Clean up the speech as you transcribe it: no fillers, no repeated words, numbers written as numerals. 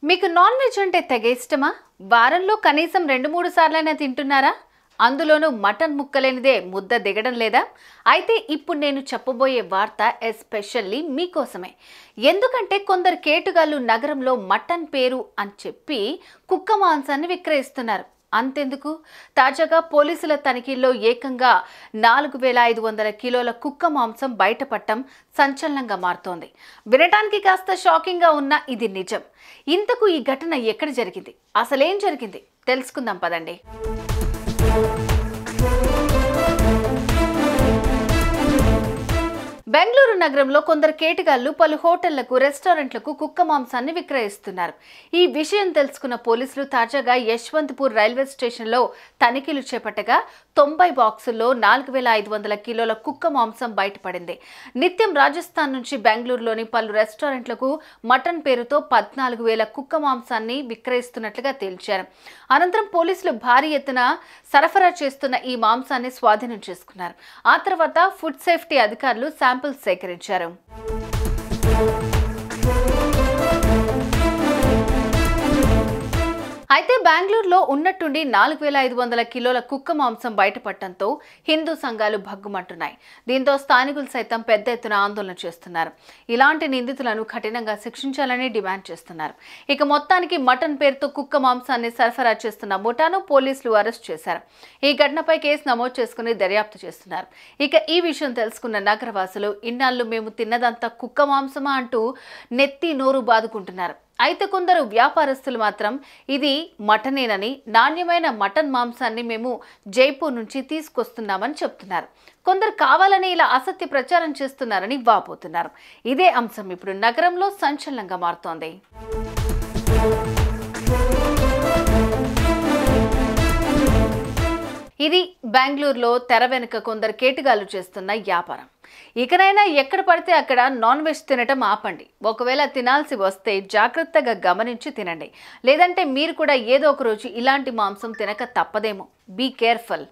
మీకు non veg అంటే తెగ ఇష్టమా? వారంలో కనీసం 2-3 సార్లైనా తింటున్నారా? అందులోనూ మటన్ ముక్కలేనిదే ముద్ద దిగడం లేదా? అయితే ఇప్పుడు నేను చెప్పబోయే వార్త ఎస్పెషల్లీ మీకోసమే. ఎందుకంటే కొందరు కేటుగాళ్ళు నగరంలో మటన్ పేరు అని చెప్పి కుక్క మాంసాన్ని విక్రయిస్తున్నారు. అంతెందుకు, తాజాగా పోలీసుల తనిఖీల్లో ఏకంగా 4500 కిలోల కుక్క మాంసం బయటపడటం సంచలనంగా మారుతోంది. వినటానికి కాస్త షాకింగ్గా ఉన్న ఇది నిజం. ఇంతకు ఈ ఘటన ఎక్కడ జరిగింది, అసలేం జరిగింది తెలుసుకుందాం పదండి. బెంగళూరు నగరంలో కొందరు కేటుగాళ్లు పలు హోటళ్లకు, రెస్టారెంట్లకు కుక్క మాంసాన్ని విక్రయిస్తున్నారు. ఈ విషయం తెలుసుకున్న పోలీసులు తాజాగా యశ్వంతపూర్ రైల్వే స్టేషన్లో తనిఖీలు చేపట్టగా 90 బాక్సుల్లో 4500 కిలోల కుక్క మాంసం బయటపడింది. నిత్యం రాజస్థాన్ నుంచి బెంగళూరులోని పలు రెస్టారెంట్లకు మటన్ పేరుతో 14,000 కుక్క మాంసాన్ని విక్రయిస్తున్నట్లుగా తేల్చారు. అనంతరం పోలీసులు భారీ ఎత్తున సరఫరా చేస్తున్న ఈ మాంసాన్ని స్వాధీనం చేసుకున్నారు. ఆ తర్వాత ఫుడ్ సేఫ్టీ అధికారులు శాంపిల్స్ సేకరించారు. అయితే బెంగళూరులో ఉన్నట్టుండి 4500 కిలోల కుక్క మాంసం బయటపడటంతో హిందూ సంఘాలు భగ్గుమంటున్నాయి. దీంతో స్థానికులు సైతం పెద్ద ఎత్తున ఆందోళన చేస్తున్నారు. ఇలాంటి నిందితులను కఠినంగా శిక్షించాలని డిమాండ్ చేస్తున్నారు. ఇక మొత్తానికి మటన్ పేరుతో కుక్క మాంసాన్ని సరఫరా చేస్తున్న ముఠాను పోలీసులు అరెస్ట్ చేశారు. ఈ ఘటనపై కేసు నమోదు చేసుకుని దర్యాప్తు చేస్తున్నారు. ఇక ఈ విషయం తెలుసుకున్న నగరవాసులు ఇన్నాళ్ళు మేము తిన్నదంతా కుక్క మాంసమా అంటూ నెత్తి నోరు బాదుకుంటున్నారు. అయితే కొందరు వ్యాపారస్తులు మాత్రం ఇది మటనేనని, నాణ్యమైన మటన్ మాంసాన్ని మేము జైపూర్ నుంచి తీసుకొస్తున్నామని చెప్తున్నారు. కొందరు కావాలని ఇలా అసత్య ప్రచారం చేస్తున్నారని వాపోతున్నారు. ఇదే అంశం ఇప్పుడు నగరంలో సంచలనంగా మారుతోంది. ఇది బెంగళూరులో తెర వెనుక కొందరు కేటుగాళ్లు చేస్తున్న వ్యాపారం. ఇకనైనా ఎక్కడ పడితే అక్కడ నాన్ వెజ్ తినటం ఆపండి. ఒకవేళ తినాల్సి వస్తే జాగ్రత్తగా గమనించి తినండి. లేదంటే మీరు కూడా ఏదో ఒక రోజు ఇలాంటి మాంసం తినక తప్పదేమో. Be careful.